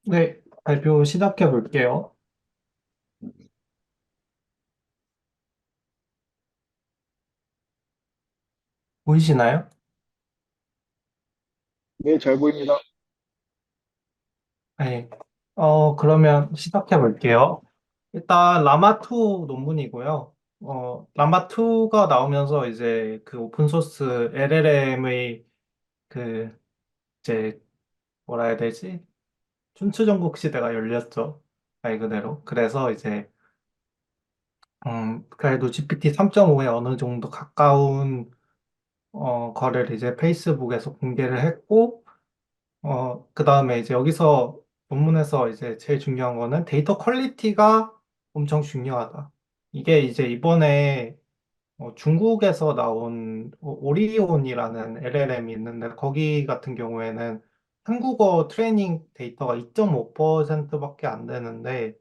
네, 발표 시작해 볼게요. 보이시나요? 네, 잘 보입니다. 네. 그러면 시작해 볼게요. 일단 라마2 논문이고요. 라마2가 나오면서 이제 그 오픈소스 LLM의 그 이제 뭐라 해야 되지? 춘추전국 시대가 열렸죠. 말 그대로. 그래서 이제 그래도 GPT 3.5에 어느 정도 가까운 거를 이제 페이스북에서 공개를 했고 그 다음에 이제 여기서 본문에서 이제 제일 중요한 거는 데이터 퀄리티가 엄청 중요하다. 이게 이제 이번에 중국에서 나온 오리온이라는 LLM이 있는데 거기 같은 경우에는 한국어 트레이닝 데이터가 2.5%밖에 안 되는데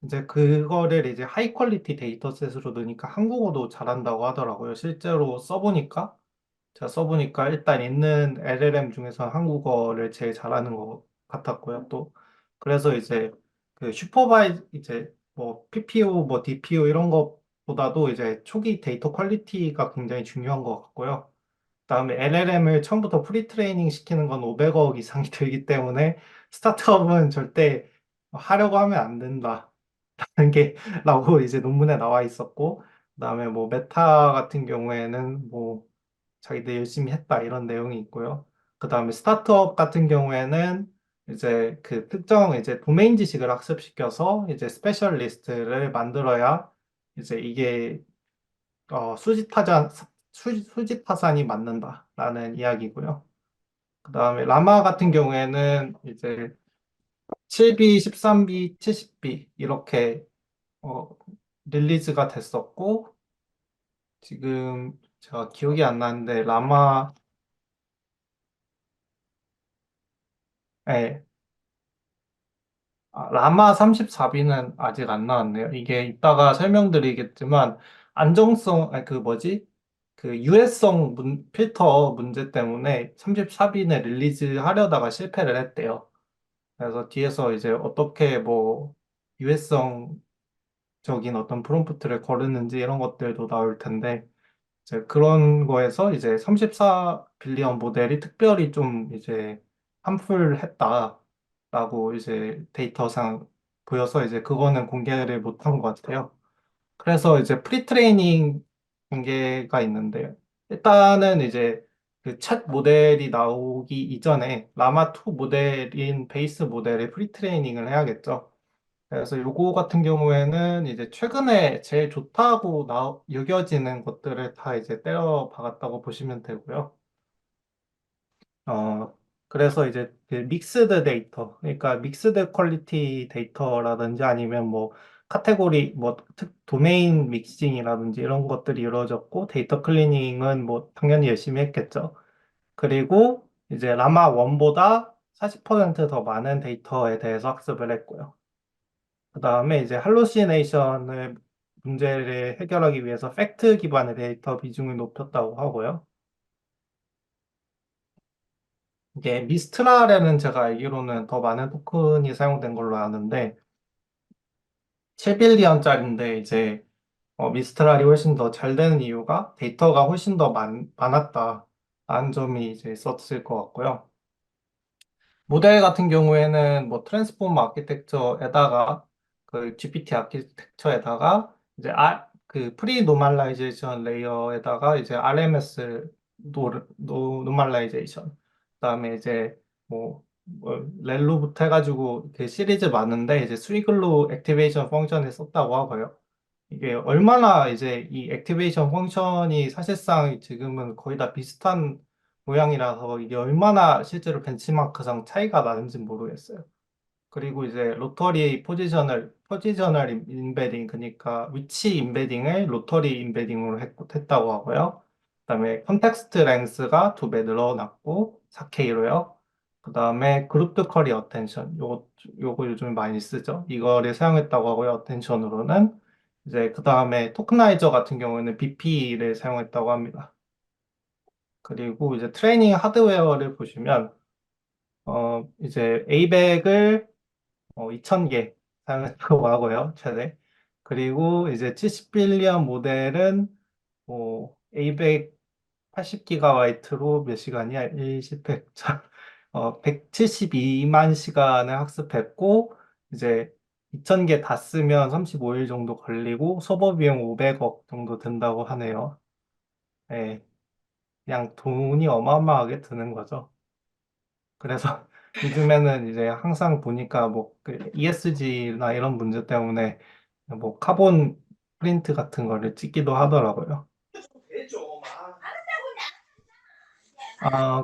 이제 그거를 이제 하이 퀄리티 데이터셋으로 넣으니까 한국어도 잘한다고 하더라고요. 실제로 써보니까 제가 써보니까 일단 있는 LLM 중에서 한국어를 제일 잘하는 것 같았고요. 또 그래서 이제 그 이제 뭐 PPO, 뭐 DPO 이런 것보다도 이제 초기 데이터 퀄리티가 굉장히 중요한 것 같고요. 그다음에 LLM을 처음부터 프리 트레이닝 시키는 건 500억 이상이 들기 때문에 스타트업은 절대 하려고 하면 안 된다. 라는 게 라고 이제 논문에 나와 있었고 그다음에 뭐 메타 같은 경우에는 뭐 자기들 열심히 했다 이런 내용이 있고요. 그 다음에 스타트업 같은 경우에는 이제 그 특정 이제 도메인 지식을 학습시켜서 이제 스페셜리스트를 만들어야 이제 이게 수지 타산이 맞는다라는 이야기고요. 그 다음에 라마 같은 경우에는 이제 7B, 13B, 70B 이렇게 어, 릴리즈가 됐었고 지금 제가 기억이 안 나는데 라마 예, 라마 34B는 아직 안 나왔네요. 이게 이따가 설명드리겠지만, 아니, 그 뭐지? 그 유해성 필터 문제 때문에 34B는 릴리즈 하려다가 실패를 했대요. 그래서 뒤에서 이제 어떻게 뭐 유해성적인 어떤 프롬프트를 거르는지 이런 것들도 나올 텐데, 이제 그런 거에서 이제 34 빌리언 모델이 특별히 좀 이제 함풀했다라고 이제 데이터상 보여서 이제 그거는 공개를 못한 것 같아요. 그래서 이제 프리트레이닝 단계가 있는데요. 일단은 이제 그 챗 모델이 나오기 이전에 라마2 모델인 베이스 모델의 프리트레이닝을 해야겠죠. 그래서 요거 같은 경우에는 이제 최근에 제일 좋다고 여겨지는 것들을 다 이제 때려 박았다고 보시면 되고요. 그래서 이제 그 믹스드 데이터, 그러니까 믹스드 퀄리티 데이터라든지 아니면 뭐 카테고리, 뭐 도메인 믹싱이라든지 이런 것들이 이루어졌고 데이터 클리닝은 뭐 당연히 열심히 했겠죠. 그리고 이제 라마 1보다 40%더 많은 데이터에 대해서 학습을 했고요. 그 다음에 이제 할로시네이션을 문제를 해결하기 위해서 팩트 기반의 데이터 비중을 높였다고 하고요. 이게 미스트랄에는 제가 알기로는 더 많은 토큰이 사용된 걸로 아는데 7빌리언짜리인데 이제 미스트랄이 훨씬 더 잘 되는 이유가 데이터가 훨씬 더 많았다라는 점이 이제 있었을 것 같고요. 모델 같은 경우에는 뭐 트랜스포머 아키텍처에다가 그 GPT 아키텍처에다가 이제 그 프리 노멀라이제이션 레이어에다가 이제 RMS 노멀라이제이션 그다음에 이제 뭐 렐로부터 해가지고 그 시리즈 많은데 이제 스위글로 액티베이션 펑션을 썼다고 하고요. 이게 얼마나 이제 이 액티베이션 펑션이 사실상 지금은 거의 다 비슷한 모양이라서 이게 얼마나 실제로 벤치마크상 차이가 나는지 모르겠어요. 그리고 이제 포지셔널 인베딩, 그러니까 위치 인베딩을 로터리 인베딩으로 했다고 하고요. 그다음에 컨텍스트 랭스가 2배 늘어났고 4K로요. 그다음에 그룹드 커리 어텐션, 요거 요즘 많이 쓰죠. 이거를 사용했다고 하고요. 어텐션으로는 이제 그다음에 토크나이저 같은 경우에는 BP를 사용했다고 합니다. 그리고 이제 트레이닝 하드웨어를 보시면 이제 ABEC을 2000개 사용했다고 하고요, 최대. 그리고 이제 70빌리언 모델은 A180GB로 몇 시간이야? 1십 172만 시간을 학습했고, 이제 2000개 다 쓰면 35일 정도 걸리고, 서버 비용 500억 정도 든다고 하네요. 예, 그냥 돈이 어마어마하게 드는 거죠. 그래서 요즘에는 이제 항상 보니까 뭐그 ESG나 이런 문제 때문에 뭐 카본 프린트 같은 거를 찍기도 하더라고요.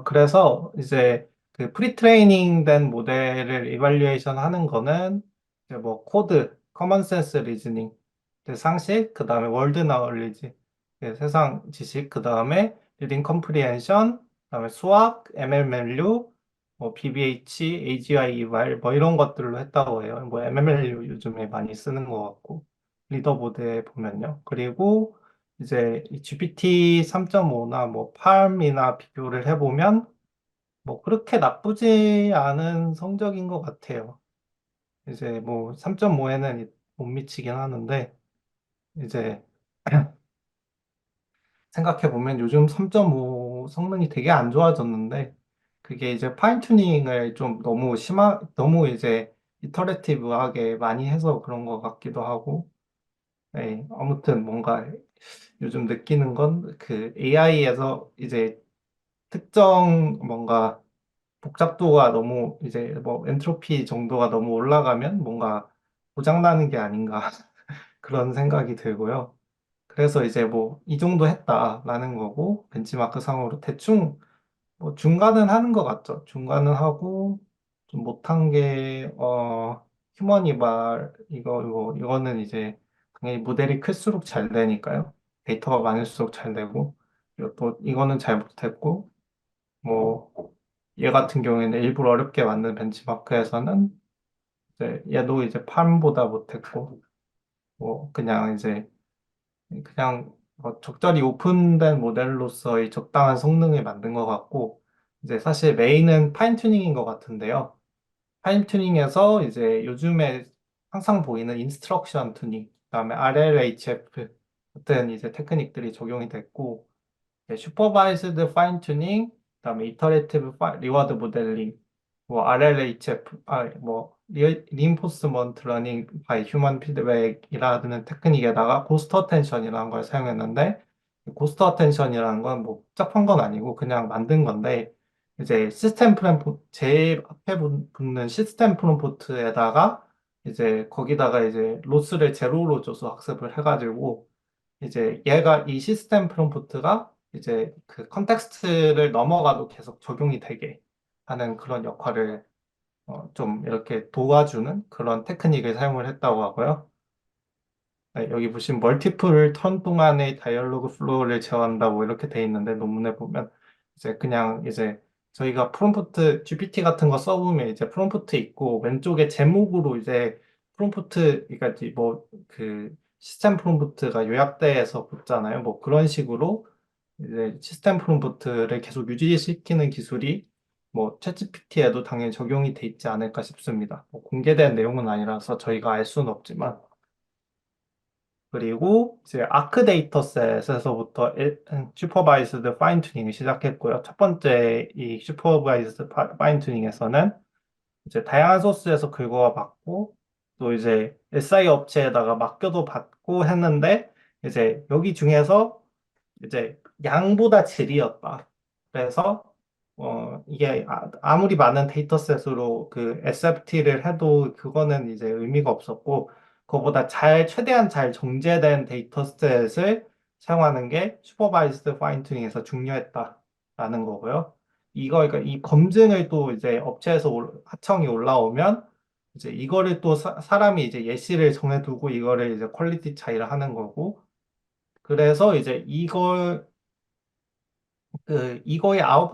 그래서 이제 그 프리트레이닝 된 모델을 이발리에이션 하는 거는 이제 뭐 코드, 커먼 센스 리즈닝, 상식, 그 다음에 월드 나ول리지, 세상 지식, 그 다음에 리딩 컴프리hen션, 그 다음에 수학, ML 밸류, 뭐 BBH, AGI 이발 뭐 이런 것들로 했다고 해요. 뭐 MML 요즘에 많이 쓰는 것 같고 리더보드에 보면요. 그리고 이제 이 GPT 3.5나 뭐 팔이나 비교를 해보면 뭐 그렇게 나쁘지 않은 성적인 것 같아요. 이제 뭐 3.5에는 못 미치긴 하는데 이제 생각해보면 요즘 3.5 성능이 되게 안 좋아졌는데 그게 이제 파인 튜닝을 좀 너무 이제 이터레이티브하게 많이 해서 그런 것 같기도 하고 네, 아무튼 뭔가 요즘 느끼는 건 그 AI에서 이제 특정 뭔가 복잡도가 너무 이제 뭐 엔트로피 정도가 너무 올라가면 뭔가 고장나는 게 아닌가 그런 생각이 들고요. 그래서 이제 뭐 이 정도 했다라는 거고 벤치마크 상으로 대충 뭐 중간은 하는 것 같죠. 중간은 하고 좀 못한 게 휴머니발 이거는 이제 당연히 모델이 클수록 잘 되니까요. 데이터가 많을수록 잘 되고 그리고 또 이거는 잘 못했고 뭐 얘 같은 경우에는 일부러 어렵게 만든 벤치마크에서는 이제 얘도 이제 판보다 못했고 뭐 그냥 적절히 오픈된 모델로서의 적당한 성능을 만든 것 같고 이제 사실 메인은 파인 튜닝인 것 같은데요. 파인 튜닝에서 이제 요즘에 항상 보이는 인스트럭션 튜닝, 그다음에 RLHF 같은 이제 테크닉들이 적용이 됐고 슈퍼바이즈드 파인 튜닝, 그다음에 이터레이티브 리워드 모델링, 뭐 RLHF, 뭐 리인포스먼트 러닝 바이 휴먼 피드백이라는 테크닉에다가 고스트 어텐션이라는 걸 사용했는데 고스트 어텐션이라는 건 뭐 복잡한 건 아니고 그냥 만든 건데 이제 제일 앞에 붙는 시스템 프롬프트에다가 이제 거기다가 이제 로스를 제로로 줘서 학습을 해가지고 이제 얘가 이 시스템 프롬프트가 이제 그 컨텍스트를 넘어가도 계속 적용이 되게 하는 그런 역할을 좀 이렇게 도와주는 그런 테크닉을 사용을 했다고 하고요. 네, 여기 보시면 멀티플 턴 동안의 다이얼로그 플로우를 제어한다고 이렇게 돼 있는데 논문에 보면 이제 그냥 이제 저희가 프롬프트 GPT 같은 거 써보면 이제 프롬프트 있고 왼쪽에 제목으로 이제 프롬프트 그러니까 뭐그 시스템 프롬프트가 요약돼서 붙잖아요. 뭐 그런 식으로 이제 시스템 프롬프트를 계속 유지시키는 기술이 뭐 챗GPT에도 당연히 적용이 돼 있지 않을까 싶습니다. 뭐 공개된 내용은 아니라서 저희가 알 수는 없지만 그리고 이제 아크 데이터셋에서부터 슈퍼바이스드 파인 튜닝을 시작했고요. 첫 번째 이 슈퍼바이스드 파인 튜닝에서는 이제 다양한 소스에서 긁어와 봤고 또 이제 SI 업체에다가 맡겨도 받고 했는데 이제 여기 중에서 이제 양보다 질이었다. 그래서 이게 아무리 많은 데이터셋으로 그 SFT를 해도 그거는 이제 의미가 없었고 그거보다 최대한 잘 정제된 데이터셋을 사용하는 게 슈퍼바이스드 파인 튜닝에서 중요했다라는 거고요. 그러니까 이 검증을 또 이제 업체에서 하청이 올라오면 이제 이거를 또 사람이 이제 예시를 정해두고 이거를 이제 퀄리티 차이를 하는 거고 그래서 이제 이거의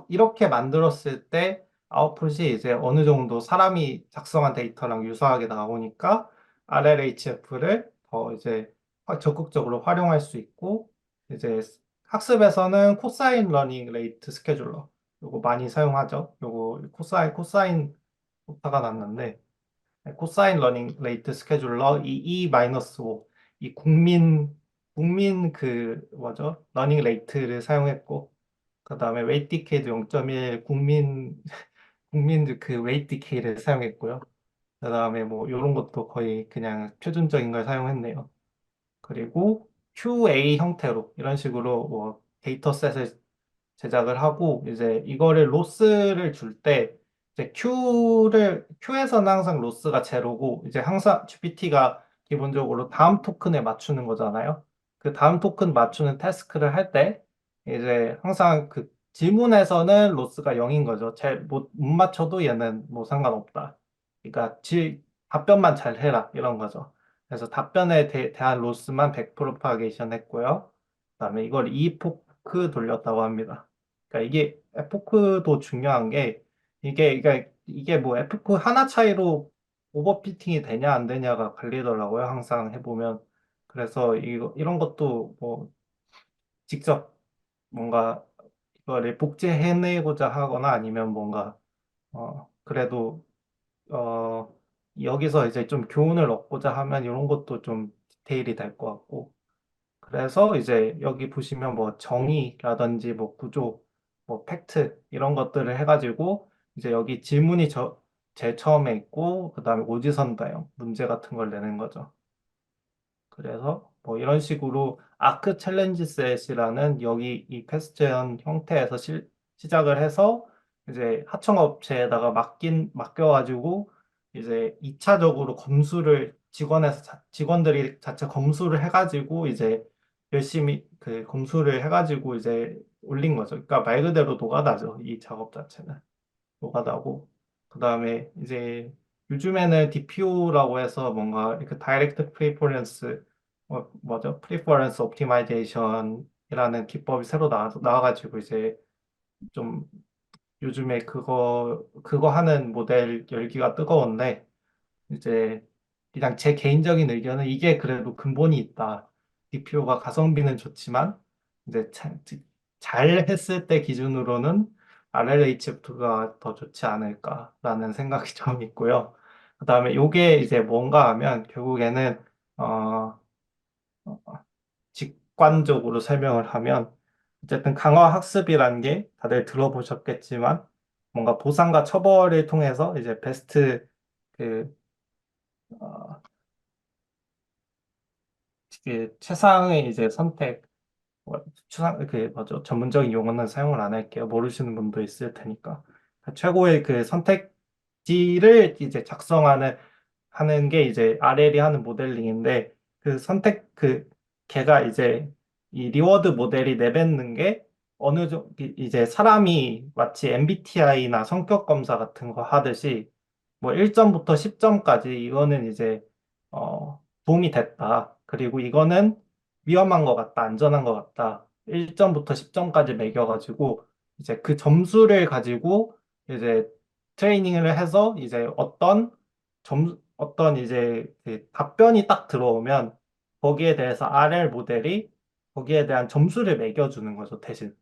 이렇게 만들었을 때 아웃풋이 이제 어느 정도 사람이 작성한 데이터랑 유사하게 나오니까 RLHF를 더 이제 적극적으로 활용할 수 있고, 이제 학습에서는 코사인 러닝 레이트 스케줄러. 요거 많이 사용하죠. 요거 코사인 오타가 났는데, 코사인 러닝 레이트 스케줄러 이 마이너스 5, 이 국민 그 뭐죠? 러닝 레이트를 사용했고, 그다음에 웨이트 디케이도 0.1 국민 그 웨이트 디케이를 사용했고요. 그다음에 뭐 이런 것도 거의 그냥 표준적인 걸 사용했네요. 그리고 QA 형태로 이런 식으로 뭐 데이터셋을 제작을 하고 이제 이거를 로스를 줄 때 이제 Q에서는 항상 로스가 제로고 이제 항상 GPT가 기본적으로 다음 토큰에 맞추는 거잖아요. 그 다음 토큰 맞추는 태스크를 할 때 이제 항상 그 질문에서는 로스가 0인 거죠. 못 맞춰도 얘는 뭐 상관없다. 그러니까 답변만 잘 해라 이런 거죠. 그래서 답변에 대한 로스만 100% 파괴이션 했고요. 그다음에 이걸 이포크 돌렸다고 합니다. 그러니까 이게 에포크도 중요한 게 이게 뭐 에포크 하나 차이로 오버피팅이 되냐 안 되냐가 갈리더라고요. 항상 해보면. 그래서 이런 것도 뭐 직접 뭔가 이거를 복제해내고자 하거나 아니면 뭔가 그래도 어 여기서 이제 좀 교훈을 얻고자 하면 이런 것도 좀 디테일이 될 것 같고 그래서 이제 여기 보시면 뭐 정의라든지 뭐 구조, 뭐 팩트 이런 것들을 해가지고 이제 여기 질문이 제일 처음에 있고 그다음에 오지선다형 문제 같은 걸 내는 거죠. 그래서 뭐 이런 식으로 아크 챌린지 셋이라는 여기 이 퀘스천 형태에서 시작을 해서 이제 하청업체에다가 맡겨가지고 이제 2차적으로 검수를 직원들이 자체 검수를 해가지고 이제 열심히 그 검수를 해가지고 이제 올린 거죠. 그러니까 말 그대로 노가다죠. 이 작업 자체는. 노가다고. 그다음에 이제 요즘에는 DPO라고 해서 뭔가 이렇게 다이렉트 프리퍼런스 뭐죠? 프리퍼런스 옵티마이제이션이라는 기법이 새로 나와가지고 이제 좀 요즘에 그거 하는 모델 열기가 뜨거운데 이제 그냥 제 개인적인 의견은 이게 그래도 근본이 있다. DPO가 가성비는 좋지만 이제 잘 했을 때 기준으로는 RLHF가 더 좋지 않을까라는 생각이 좀 있고요. 그다음에 요게 이제 뭔가 하면 결국에는 어, 직관적으로 설명을 하면 어쨌든 강화 학습이라는 게 다들 들어보셨겠지만 뭔가 보상과 처벌을 통해서 이제 베스트 그 어, 최상의 이제 선택, 그 뭐죠? 전문적인 용어는 사용을 안 할게요. 모르시는 분도 있을 테니까. 최고의 그 선택지를 이제 하는 게 이제 RL이 하는 모델링인데 걔가 이제 이 리워드 모델이 내뱉는 게 어느 정도 이제 사람이 마치 MBTI나 성격 검사 같은 거 하듯이 뭐 1점부터 10점까지 이거는 이제 도움이 됐다. 그리고 이거는 위험한 것 같다, 안전한 것 같다. 1점부터 10점까지 매겨가지고 이제 그 점수를 가지고 이제 트레이닝을 해서 이제 어떤 이제 그 답변이 딱 들어오면 거기에 대해서 RL 모델이 거기에 대한 점수를 매겨주는 거죠, 대신.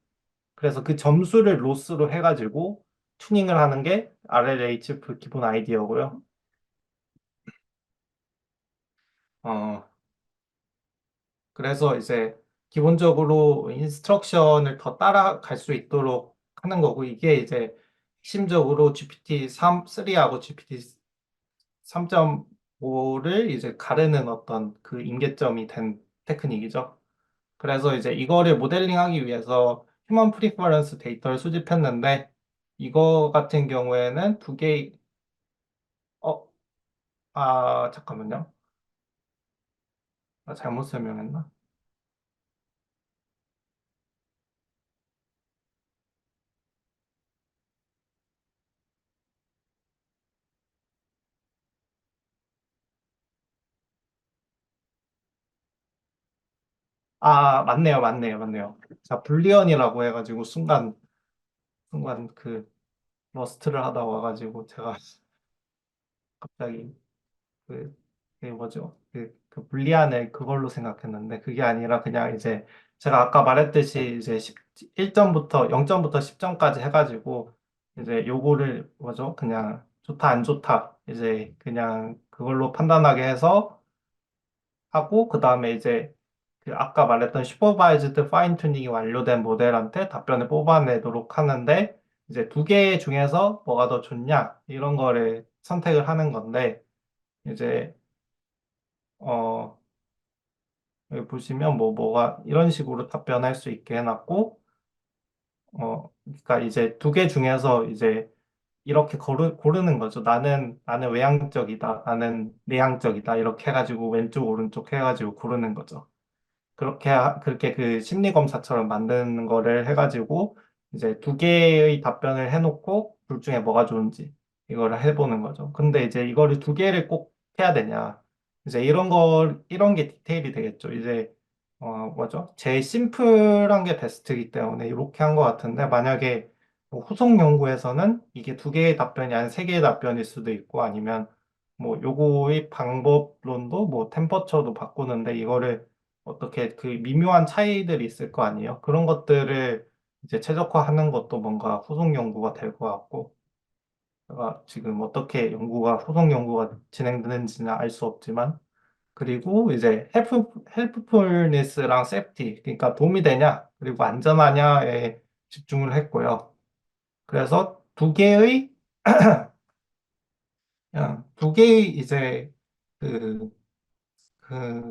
그래서 그 점수를 로스로 해가지고 튜닝을 하는 게 RLHF 기본 아이디어고요. 어, 그래서 이제 기본적으로 인스트럭션을 더 따라갈 수 있도록 하는 거고, 이게 이제 핵심적으로 GPT-3, 3하고 GPT-3.5를 이제 가르는 어떤 그 임계점이 된 테크닉이죠. 그래서 이제 이거를 모델링하기 위해서 휴먼 프리퍼런스 데이터를 수집했는데, 이거 같은 경우에는 두 개, 어, 잠깐만요. 나 잘못 설명했나? 맞네요, 맞네요, 맞네요. 자, 불리언이라고 해가지고 순간 그 러스트를 하다 와가지고 제가 갑자기 그, 그 뭐죠? 그 불리언을 그걸로 생각했는데 그게 아니라 그냥 이제 제가 아까 말했듯이 이제 1점부터 0점부터 10점까지 해가지고 이제 요거를 뭐죠? 그냥 좋다, 안 좋다. 이제 그냥 그걸로 판단하게 해서 하고, 그 다음에 이제 그 아까 말했던 슈퍼바이즈드 파인 튜닝이 완료된 모델한테 답변을 뽑아내도록 하는데, 이제 두 개 중에서 뭐가 더 좋냐, 이런 거를 선택을 하는 건데, 이제, 어, 여기 보시면 뭐가 이런 식으로 답변할 수 있게 해놨고, 그러니까 이제 두 개 중에서 이제 이렇게 고르는 거죠. 나는 외향적이다. 나는 내향적이다. 이렇게 해가지고 왼쪽, 오른쪽 해가지고 고르는 거죠. 그렇게 그 심리 검사처럼 만드는 거를 해가지고 이제 두 개의 답변을 해놓고 둘 중에 뭐가 좋은지 이거를 해보는 거죠. 근데 이제 이거를 두 개를 꼭 해야 되냐? 이제 이런 게 디테일이 되겠죠. 이제, 뭐죠? 제일 심플한 게 베스트이기 때문에 이렇게 한 것 같은데 만약에 뭐 후속 연구에서는 이게 두 개의 답변이 아닌 세 개의 답변일 수도 있고 아니면 뭐 요거의 방법론도 뭐 템퍼처도 바꾸는데 이거를 어떻게 그 미묘한 차이들이 있을 거 아니에요. 그런 것들을 이제 최적화하는 것도 뭔가 후속 연구가 될 것 같고, 제가 지금 어떻게 후속 연구가 진행되는지는 알 수 없지만, 그리고 이제 헬프풀니스랑 세프티, 그러니까 도움이 되냐, 그리고 안전하냐에 집중을 했고요. 그래서 두 개의 이제 그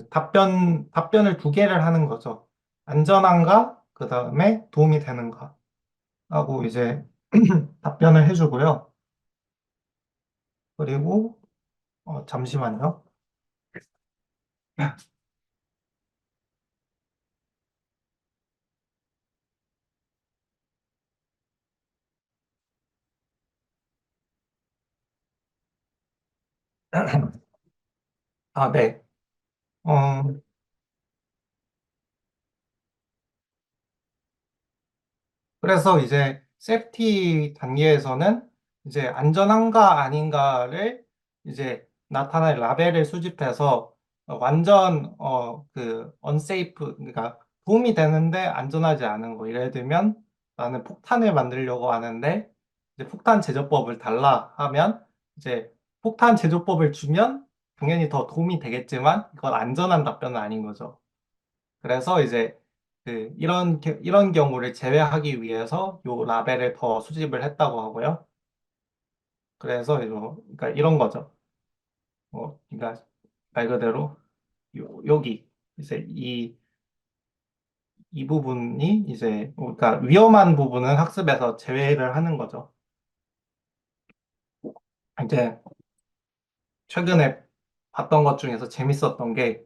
답변을 두 개를 하는 거죠. 안전한가? 그 다음에 도움이 되는가? 하고 이제 답변을 해주고요. 그리고, 잠시만요. 아, 네. 어, 그래서 이제 세프티 단계에서는 이제 안전한가 아닌가를 이제 나타낼 라벨을 수집해서 완전 unsafe 그러니까 도움이 되는데 안전하지 않은 거 예를 들면 나는 폭탄을 만들려고 하는데 이제 폭탄 제조법을 달라 하면 이제 폭탄 제조법을 주면 당연히 더 도움이 되겠지만 이건 안전한 답변은 아닌 거죠. 그래서 이제 이런 경우를 제외하기 위해서 요 라벨을 더 수집을 했다고 하고요. 그래서 그러니까 이런 거죠. 그러니까 말 그대로 여기 이제 이 부분이 이제 그러니까 위험한 부분은 학습에서 제외를 하는 거죠. 이제 최근에 봤던 것 중에서 재밌었던 게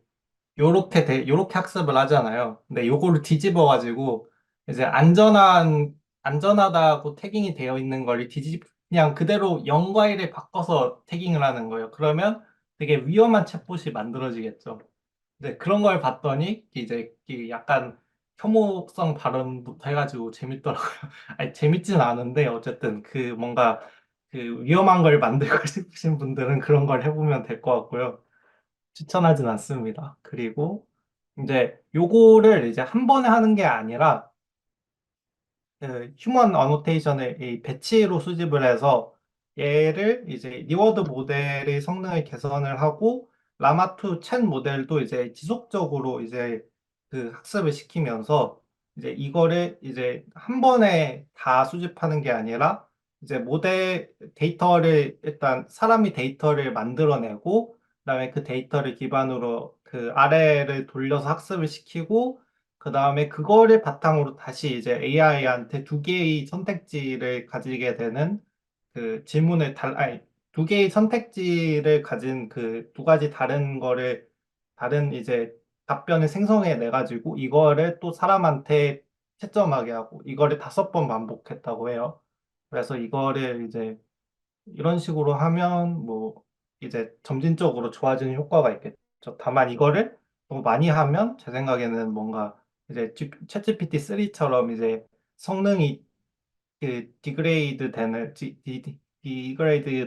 요렇게 학습을 하잖아요. 근데 요거를 뒤집어 가지고 이제 안전하다고 태깅이 되어 있는 걸 그냥 그대로 0과 1에 바꿔서 태깅을 하는 거예요. 그러면 되게 위험한 챗봇이 만들어지겠죠. 근데 그런 걸 봤더니 이제 약간 혐오성 발언부터 해가지고 재밌더라고요. 아니, 재밌진 않은데 어쨌든 뭔가 위험한 걸 만들고 싶으신 분들은 그런 걸 해보면 될 것 같고요. 추천하진 않습니다. 그리고 이제 요거를 이제 한 번에 하는 게 아니라 휴먼 어노테이션을 이 배치로 수집을 해서 얘를 이제 리워드 모델의 성능을 개선을 하고 라마2 챗 모델도 이제 지속적으로 이제 학습을 시키면서 이제 이거를 이제 한 번에 다 수집하는 게 아니라 이제 모델 데이터를 일단 사람이 데이터를 만들어내고 그다음에 그 데이터를 기반으로 그 아래를 돌려서 학습을 시키고 그 다음에 그거를 바탕으로 다시 이제 AI한테 두 개의 선택지를 가지게 되는 아니, 두 개의 선택지를 가진 그 두 가지 다른 이제 답변을 생성해 내가지고 이거를 또 사람한테 채점하게 하고 이거를 5번 반복했다고 해요. 그래서 이거를 이제 이런 식으로 하면 뭐 이제 점진적으로 좋아지는 효과가 있겠죠. 다만 이거를 너무 많이 하면 제 생각에는 뭔가 이제 챗GPT 3처럼 이제 성능이 디그레이드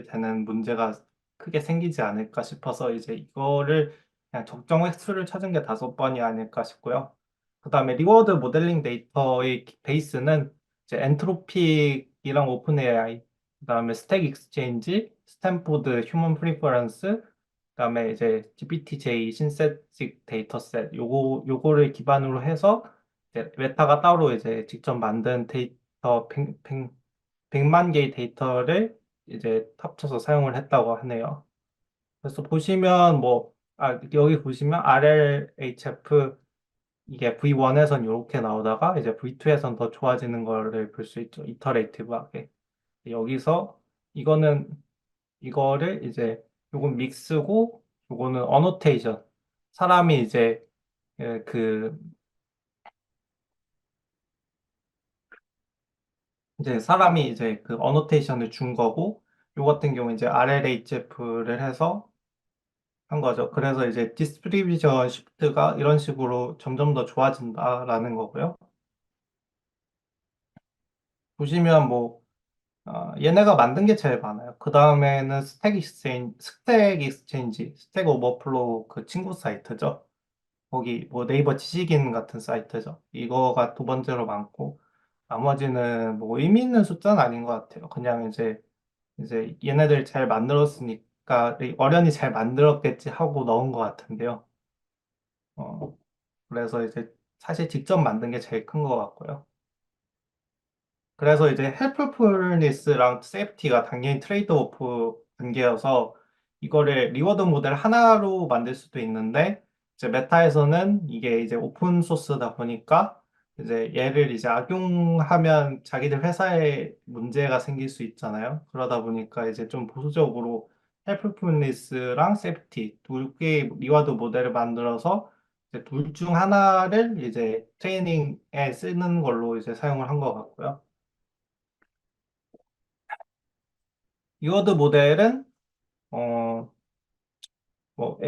되는 문제가 크게 생기지 않을까 싶어서 이제 이거를 그냥 적정 횟수를 찾은 게 5번이 아닐까 싶고요. 그 다음에 리워드 모델링 데이터의 베이스는 이제 엔트로픽이랑 오픈 AI 그다음에 스택 익스체인지, 스탠포드 휴먼 프리퍼런스, 그다음에 이제 GPT-J 신세틱 데이터셋 요거를 기반으로 해서 이제 메타가 따로 이제 직접 만든 데이터 100만 개의 데이터를 이제 합쳐서 사용을 했다고 하네요. 그래서 보시면 여기 보시면 RLHF 이게 V1에선 이렇게 나오다가 이제 V2에선 더 좋아지는 거를 볼 수 있죠. 이터레이티브하게. 여기서 이거는 이거를 이제 요건 믹스고 요거는 어노테이션. 사람이 이제 예, 그 이제 사람이 이제 그 어노테이션을 준 거고 요 같은 경우 이제 RLHF를 해서 한 거죠. 그래서 이제 디스트리뷰션 시프트가 이런 식으로 점점 더 좋아진다라는 거고요. 보시면 얘네가 만든 게 제일 많아요. 그 다음에는 스택 오버플로우 그 친구 사이트죠. 거기 뭐 네이버 지식인 같은 사이트죠. 이거가 두 번째로 많고, 나머지는 뭐 의미 있는 숫자는 아닌 것 같아요. 그냥 이제 얘네들 잘 만들었으니까, 어련히 잘 만들었겠지 하고 넣은 것 같은데요. 어, 그래서 이제 사실 직접 만든 게 제일 큰 것 같고요. 그래서 이제 헬프풀니스랑 세이프티가 당연히 트레이드 오프 관계여서 이거를 리워드 모델 하나로 만들 수도 있는데 이제 메타에서는 이게 이제 오픈 소스다 보니까 이제 얘를 이제 악용하면 자기들 회사에 문제가 생길 수 있잖아요. 그러다 보니까 이제 좀 보수적으로 헬프풀니스랑 세이프티 두 개의 리워드 모델을 만들어서 둘 중 하나를 이제 트레이닝에 쓰는 걸로 이제 사용을 한 것 같고요. 이워드 모델은 어, 뭐,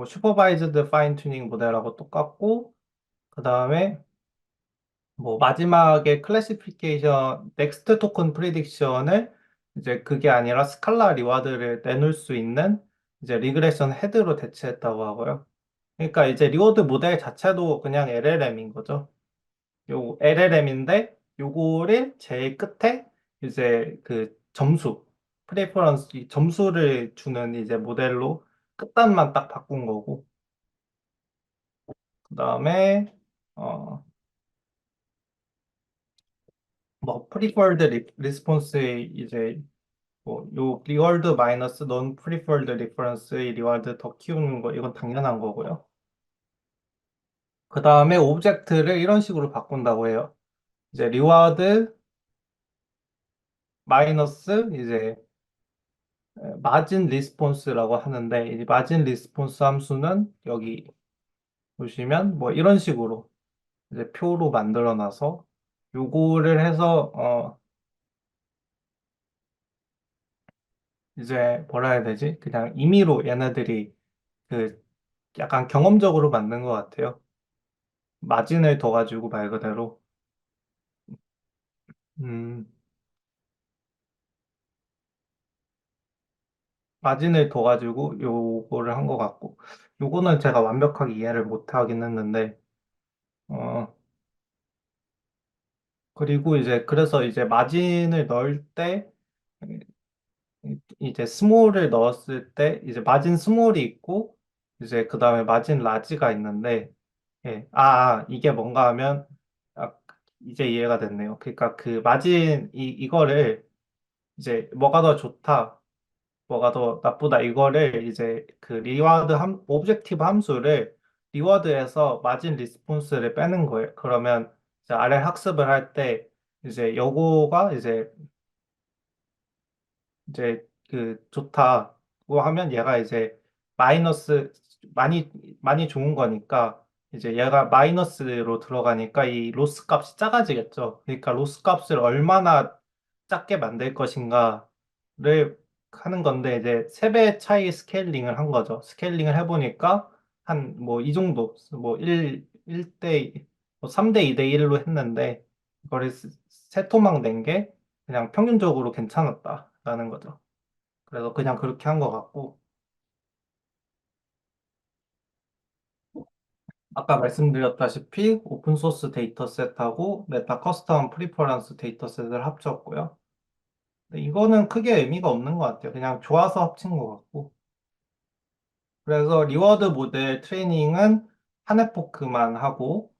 슈퍼바이즈드 파인 튜닝 모델하고 똑같고 그 다음에 뭐 마지막에 클래시피케이션 넥스트 토큰 프리딕션을 이제 그게 아니라 스칼라 리와드를 내놓을 수 있는 이제 리그레션 헤드로 대체했다고 하고요. 그러니까 이제 리워드 모델 자체도 그냥 LLM인 거죠. 요 LLM인데 요거를 제일 끝에 이제 그 점수 프레퍼런스 점수를 주는 이제 모델로 끝단만 딱 바꾼 거고 그다음에 어 뭐 프리퍼드 리스폰스의 이제 요 리월드 마이너스 non 프리퍼드 리퍼런스의 리월드 더 키우는 거 이건 당연한 거고요. 그다음에 오브젝트를 이런 식으로 바꾼다고 해요. 이제 리워드 마이너스 이제 마진 리스폰스라고 하는데 이 마진 리스폰스 함수는 여기 보시면 뭐 이런 식으로 이제 표로 만들어 놔서 요거를 해서 이제 뭐라 해야 되지? 그냥 임의로 얘네들이 그 약간 경험적으로 만든 것 같아요. 마진을 더 가지고 말 그대로 음, 마진을 더 가지고 요거를 한 것 같고 요거는 제가 완벽하게 이해를 못 하긴 했는데 어 그리고 이제 그래서 이제 마진을 넣을 때 이제 스몰을 넣었을 때 이제 마진 스몰이 있고 이제 그 다음에 마진 라지가 있는데 이게 뭔가 하면 아, 이제 이해가 됐네요. 그러니까 그 마진 이거를 이제 뭐가 더 좋다, 뭐가 더 나쁘다 이거를 이제 그 리와드 오브젝티브 함수를 리워드에서 마진 리스폰스를 빼는 거예요. 그러면 이제 아래 학습을 할 때 이제 요거가 이제 그 좋다고 하면 얘가 이제 마이너스 많이 많이 좋은 거니까 이제 얘가 마이너스로 들어가니까 이 로스 값이 작아지겠죠. 그러니까 로스 값을 얼마나 작게 만들 것인가를 하는 건데 이제 3배 차이 스케일링을 한 거죠. 스케일링을 해보니까 한 뭐 이 정도 뭐 1대 뭐 3대 2대 1로 했는데 이거를 세 토막 낸 게 그냥 평균적으로 괜찮았다라는 거죠. 그래서 그냥 그렇게 한 것 같고, 아까 말씀드렸다시피 오픈소스 데이터셋하고 메타 커스텀 프리퍼런스 데이터셋을 합쳤고요. 근데 이거는 크게 의미가 없는 것 같아요. 그냥 좋아서 합친 것 같고. 그래서 리워드 모델 트레이닝은 한 에포크만 하고,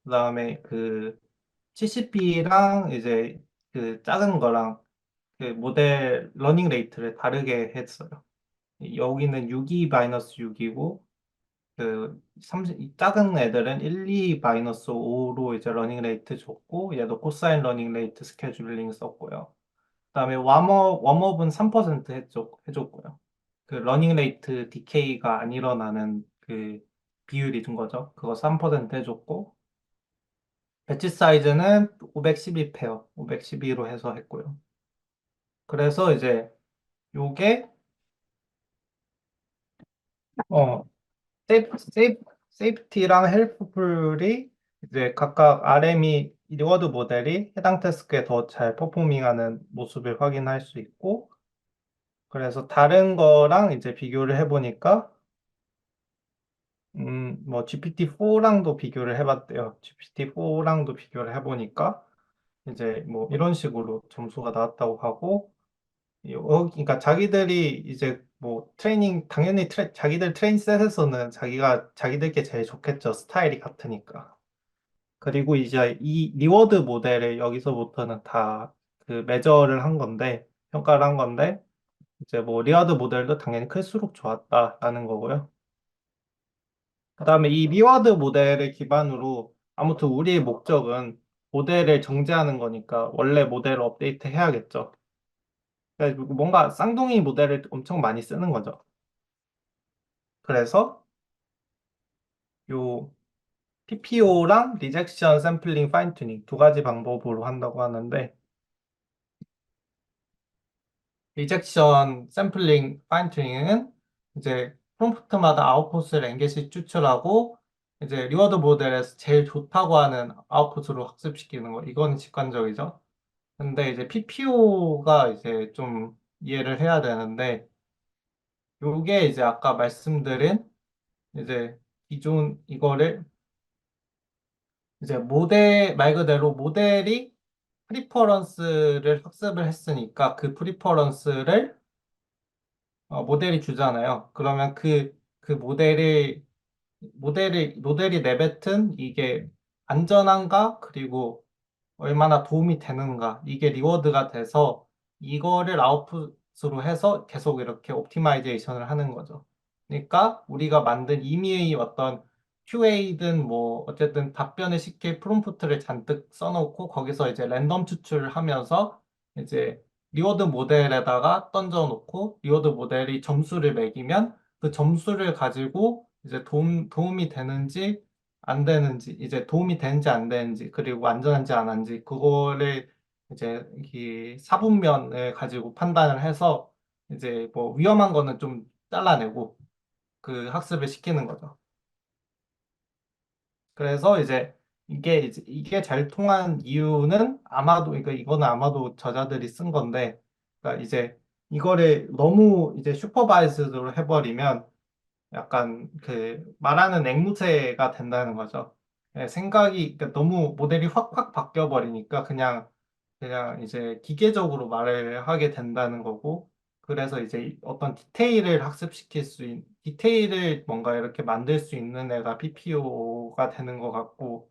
그다음에 그 CCP랑 이제 그 작은 거랑 그 모델 러닝 레이트를 다르게 했어요. 여기는 6이-6이고 그 30, 이 작은 애들은 1, 2-5로 이제 러닝 레이트 줬고 얘도 코사인 러닝 레이트 스케줄링 썼고요. 그다음에 웜업은 3% 해줬고요. 그 러닝 레이트 디케이가 안 일어나는 그 비율이 준 거죠. 그거 3% 해줬고 배치 사이즈는 512페어, 512로 해서 했고요. 그래서 이제 요게 어 세이프티랑 헬프풀이 이제 각각 RM이 리워드 모델이 해당 태스크에 더 잘 퍼포밍하는 모습을 확인할 수 있고 그래서 다른 거랑 이제 비교를 해보니까 뭐 GPT-4랑도 비교를 해봤대요. GPT-4랑도 비교를 해보니까 이제 뭐 이런 식으로 점수가 나왔다고 하고 그러니까 자기들이 이제 뭐 트레이닝 당연히 자기들 트레인 셋에서는 자기들께 제일 좋겠죠. 스타일이 같으니까. 그리고 이제 이 리워드 모델을 여기서부터는 다 그 매저를 한 건데 평가를 한 건데 이제 뭐 리워드 모델도 당연히 클수록 좋았다라는 거고요. 그다음에 이 리워드 모델을 기반으로 아무튼 우리의 목적은 모델을 정제하는 거니까 원래 모델을 업데이트 해야겠죠. 그러니까 뭔가 쌍둥이 모델을 엄청 많이 쓰는 거죠. 그래서 요 PPO랑 리젝션 샘플링 파인 튜닝 두 가지 방법으로 한다고 하는데 리젝션 샘플링 파인 튜닝은 이제 프롬프트마다 아웃풋을 랭게시 추출하고 이제 리워드 모델에서 제일 좋다고 하는 아웃풋으로 학습시키는 거. 이거는 직관적이죠. 근데 이제 PPO가 이제 좀 이해를 해야 되는데 요게 이제 아까 말씀드린 이제 기존 이거를 이제 모델 말 그대로 모델이 프리퍼런스를 학습을 했으니까 그 프리퍼런스를 모델이 주잖아요. 그러면 그 모델이 내뱉은 이게 안전한가? 그리고 얼마나 도움이 되는가? 이게 리워드가 돼서 이거를 아웃풋으로 해서 계속 이렇게 옵티마이제이션을 하는 거죠. 그러니까 우리가 만든 임의의 어떤 QA든 뭐 어쨌든 답변을 시킬 프롬프트를 잔뜩 써놓고 거기서 이제 랜덤 추출을 하면서 이제 리워드 모델에다가 던져놓고 리워드 모델이 점수를 매기면 그 점수를 가지고 이제 도움이 되는지 안 되는지, 이제 도움이 되는지 안 되는지, 그리고 안전한지 안 한지, 그거를 이제 이 사분면을 가지고 판단을 해서 이제 뭐 위험한 거는 좀 잘라내고 그 학습을 시키는 거죠. 그래서 이게 잘 통한 이유는 아마도, 그러니까 이거는 아마도 저자들이 쓴 건데, 그러니까 이제 이거를 너무 이제 슈퍼바이즈드로 해버리면 약간 그 말하는 앵무새가 된다는 거죠. 예, 그러니까 너무 모델이 확확 바뀌어 버리니까 그냥 이제 기계적으로 말을 하게 된다는 거고, 그래서 이제 어떤 디테일을 뭔가 이렇게 만들 수 있는 애가 PPO가 되는 것 같고,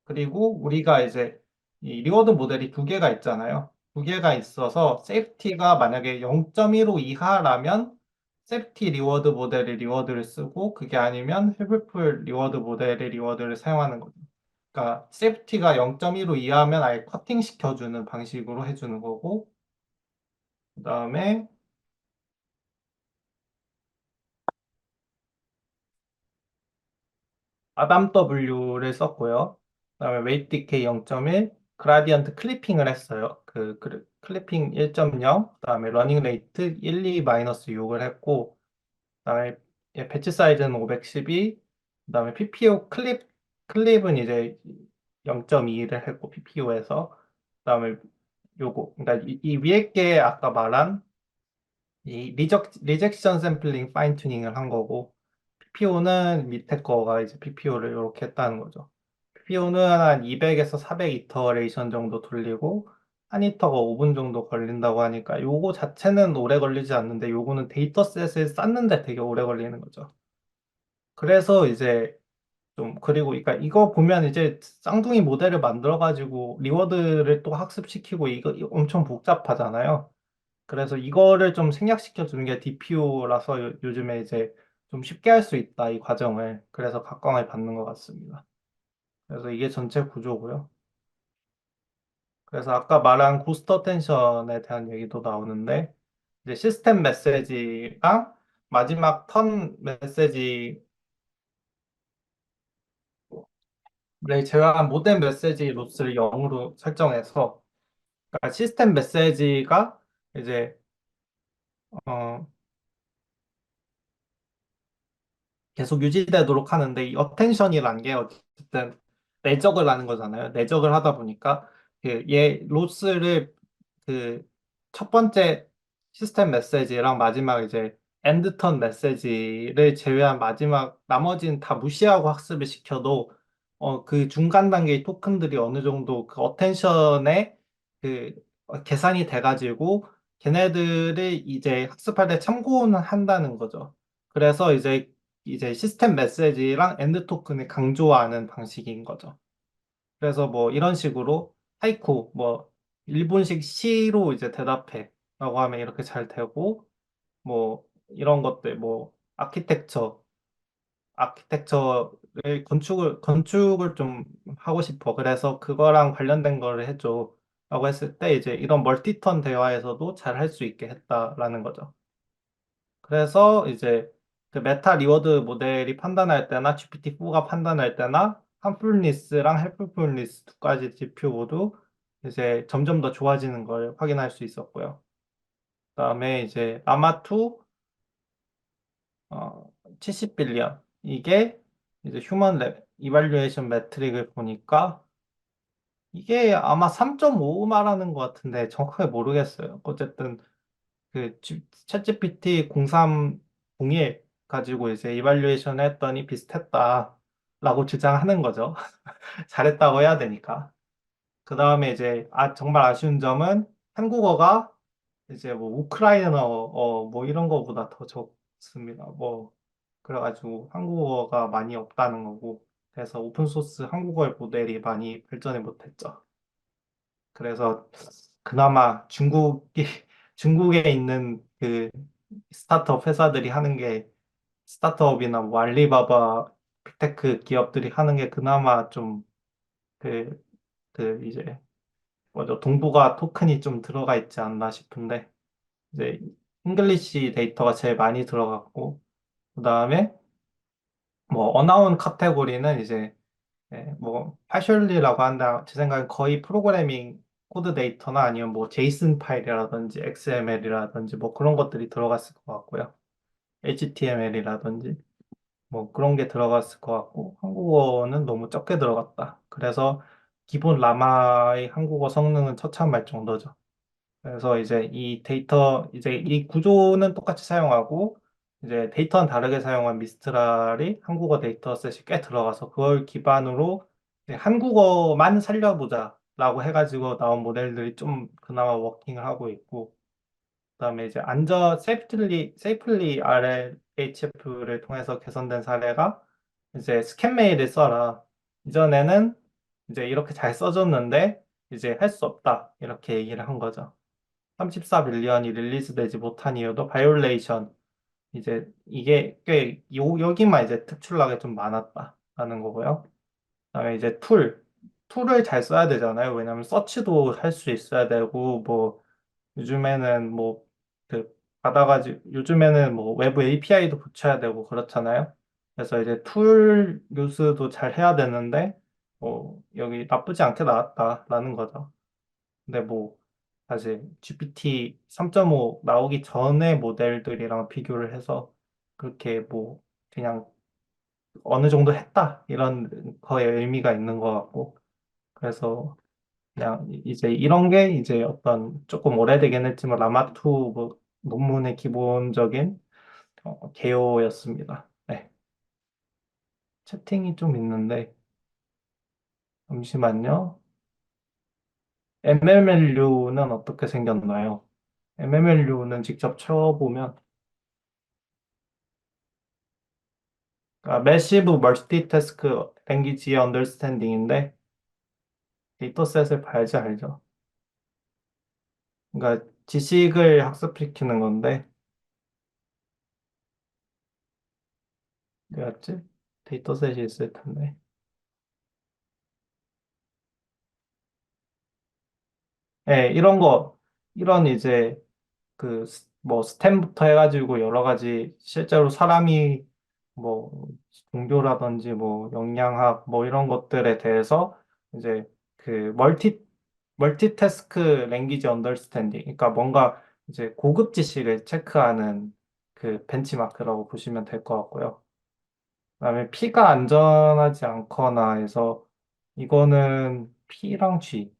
그리고 우리가 이제 이 리워드 모델이 두 개가 있잖아요. 두 개가 있어서 세이프티가 만약에 0.15 이하라면 세이프티 리워드 모델의 리워드를 쓰고 그게 아니면 헬프풀 리워드 모델의 리워드를 사용하는 거죠. 그러니까 세이프티가 0.15 이하면 아예 커팅 시켜주는 방식으로 해주는 거고 그다음에 아담 W를 썼고요. 그다음에 웨이트 디케이 0.1, 그라디언트 클리핑을 했어요. 클리핑 1.0, 그다음에 러닝 레이트 1, 2-6을 했고, 그다음에 배치 사이즈는 512, 그다음에 PPO 클립은 이제 0.2를 했고 PPO에서, 그다음에 그러니까 이 위에 게 아까 말한 이 리젝션 샘플링 파인 튜닝을 한 거고 PPO는 밑에 거가 이제 PPO를 이렇게 했다는 거죠. PPO는 한 200에서 400 이터레이션 정도 돌리고 하니터가 5분 정도 걸린다고 하니까 요거 자체는 오래 걸리지 않는데 요거는 데이터셋을 쌓는데 되게 오래 걸리는 거죠. 그래서 이제 좀 그리고 그러니까 이거 보면 이제 쌍둥이 모델을 만들어 가지고 리워드를 또 학습시키고 이거 엄청 복잡하잖아요. 그래서 이거를 좀 생략시켜 주는 게 DPO라서 요즘에 이제 좀 쉽게 할 수 있다 이 과정을. 그래서 각광을 받는 것 같습니다. 그래서 이게 전체 구조고요. 그래서 아까 말한 고스트 텐션에 대한 얘기도 나오는데 이제 시스템 메시지랑 마지막 턴 메시지를 제외한 모든 메시지 로스를 0으로 설정해서 그러니까 시스템 메시지가 이제 어, 계속 유지되도록 하는데 이 어텐션이라는 게 어쨌든 내적을 하는 거잖아요. 내적을 하다 보니까 그얘 로스를 그 첫 번째 시스템 메시지랑 마지막 이제 엔드턴 메시지를 제외한 마지막 나머지는 다 무시하고 학습을 시켜도 그 중간 단계의 토큰들이 어느 정도 그 어텐션에 그 계산이 돼가지고 걔네들을 이제 학습할 때 참고는 한다는 거죠. 그래서 이제 시스템 메시지랑 엔드 토큰을 강조하는 방식인 거죠. 그래서 뭐 이런 식으로 하이쿠 뭐 일본식 시로 이제 대답해 라고 하면 이렇게 잘 되고 뭐 이런 것들 뭐 아키텍처를 건축을 좀 하고 싶어. 그래서 그거랑 관련된 거를 해줘. 라고 했을 때 이제 이런 멀티턴 대화에서도 잘 할 수 있게 했다라는 거죠. 그래서 이제 그 메타 리워드 모델이 판단할 때나 GPT-4가 판단할 때나 함풀니스랑 헬프풀니스 두 가지 지표 모두 이제 점점 더 좋아지는 걸 확인할 수 있었고요. 그다음에 이제 라마2 70빌리언 이게 이제 휴먼 이발리에이션 매트릭을 보니까 이게 아마 3.5 말하는 것 같은데 정확하게 모르겠어요. 어쨌든 그 챗GPT 0301 가지고 이제 이발리에이션 했더니 비슷했다라고 주장하는 거죠. 잘했다고 해야 되니까. 그 다음에 이제 정말 아쉬운 점은 한국어가 이제 뭐 우크라이나어 뭐 이런 거보다 더 적습니다. 뭐 그래가지고 한국어가 많이 없다는 거고 그래서 오픈소스 한국어 모델이 많이 발전을 못했죠. 그래서 그나마 중국이 중국에 있는 그 스타트업 회사들이 하는 게 스타트업이나 뭐 알리바바 빅테크 기업들이 하는 게 그나마 좀 그 이제 뭐죠 동북아 토큰이 좀 들어가 있지 않나 싶은데 이제 잉글리시 데이터가 제일 많이 들어갔고 그다음에 뭐 어나운 카테고리는 이제 뭐 파셜리라고 한다 제 생각엔 거의 프로그래밍 코드 데이터나 아니면 뭐 제이슨 파일이라든지 XML이라든지 뭐 그런 것들이 들어갔을 것 같고요. HTML이라든지 뭐 그런 게 들어갔을 것 같고 한국어는 너무 적게 들어갔다. 그래서 기본 라마의 한국어 성능은 처참할 정도죠. 그래서 이제 이 데이터 이제 이 구조는 똑같이 사용하고 이제 데이터는 다르게 사용한 미스트랄이 한국어 데이터셋이 꽤 들어가서 그걸 기반으로 이제 한국어만 살려보자라고 해가지고 나온 모델들이 좀 그나마 워킹을 하고 있고 그다음에 이제 세이플리 RLHF를 통해서 개선된 사례가 이제 스캔 메일을 써라. 이전에는 이제 이렇게 잘 써줬는데 이제 할 수 없다. 이렇게 얘기를 한 거죠. 34빌리언이 릴리즈되지 못한 이유도 바이올레이션. 이제 이게 꽤 여기만 이제 특출나게 좀 많았다라는 거고요. 그다음에 이제 툴을 잘 써야 되잖아요. 왜냐하면 서치도 할 수 있어야 되고 뭐 요즘에는 뭐 그 받아가지고 요즘에는 뭐 외부 API도 붙여야 되고 그렇잖아요. 그래서 이제 툴 유스도 잘 해야 되는데 뭐 여기 나쁘지 않게 나왔다라는 거죠. 근데 뭐 사실 GPT 3.5 나오기 전의 모델들이랑 비교를 해서 그렇게 뭐 그냥 어느 정도 했다 이런 거에 의미가 있는 것 같고 그래서 그냥 이제 이런 게 이제 어떤 조금 오래되긴 했지만 라마투 뭐 논문의 기본적인 개요였습니다. 네. 채팅이 좀 있는데 잠시만요. MMLU는 어떻게 생겼나요? MMLU는 직접 쳐보면, Massive Multitask Language Understanding인데, 데이터셋을 봐야지 알죠. 그러니까 지식을 학습시키는 건데, 뭐였지? 데이터셋이 있을 텐데. 예, 이런 이제 뭐 스템부터 해가지고 여러 가지 실제로 사람이 뭐 종교라든지 뭐 영양학 뭐 이런 것들에 대해서 이제 그 멀티태스크 랭귀지 언더스탠딩 그러니까 뭔가 이제 고급 지식을 체크하는 그 벤치마크라고 보시면 될 것 같고요. 그다음에 P가 안전하지 않거나 해서 이거는 P랑 G.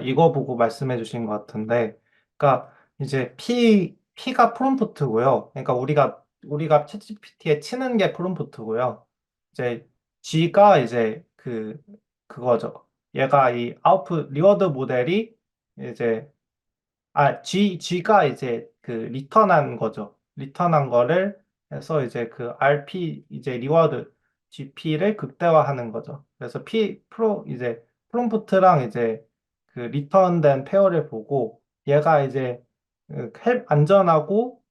이거 보고 말씀해 주신 것 같은데, 그러니까 이제 P가 프롬프트고요. 그러니까 우리가 챗GPT에 치는 게 프롬프트고요. 이제 G가 이제 그거죠. 얘가 이 아웃풋 리워드 모델이 이제 G가 이제 리턴한 거죠. 리턴한 거를 해서 이제 이제 리워드, GP를 극대화하는 거죠. 그래서 이제 프롬프트랑 이제 리턴된 페어를 보고 얘가 이제 안전하고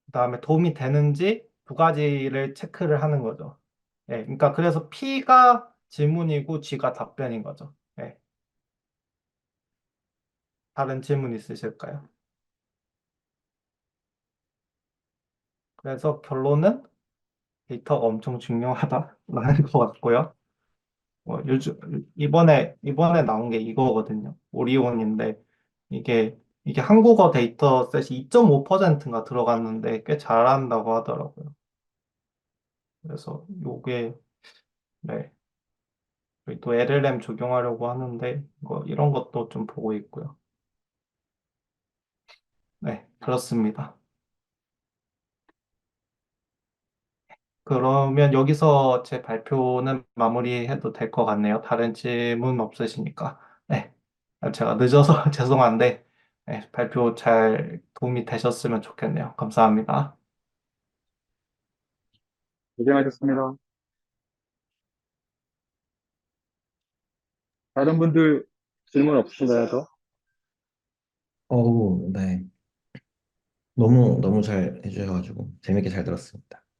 그다음에 도움이 되는지 두 가지를 체크를 하는 거죠. 예, 그러니까 그래서 P가 질문이고 G가 답변인 거죠. 예, 다른 질문 있으실까요? 그래서 결론은 데이터가 엄청 중요하다라는 것 같고요. 요즘 이번에 나온 게 이거거든요. 오리온인데 이게 한국어 데이터셋이 2.5%인가 들어갔는데 꽤 잘한다고 하더라고요. 그래서 요게 네. 그리고 또 LLM 적용하려고 하는데 이런 것도 좀 보고 있고요. 네, 그렇습니다. 그러면 여기서 제 발표는 마무리해도 될 것 같네요. 다른 질문 없으시니까. 네. 제가 늦어서 죄송한데, 네, 발표 잘 도움이 되셨으면 좋겠네요. 감사합니다. 고생하셨습니다. 다른 분들 질문 없으신가요, 더? 어우, 네. 너무 잘 해주셔가지고 재밌게 잘 들었습니다.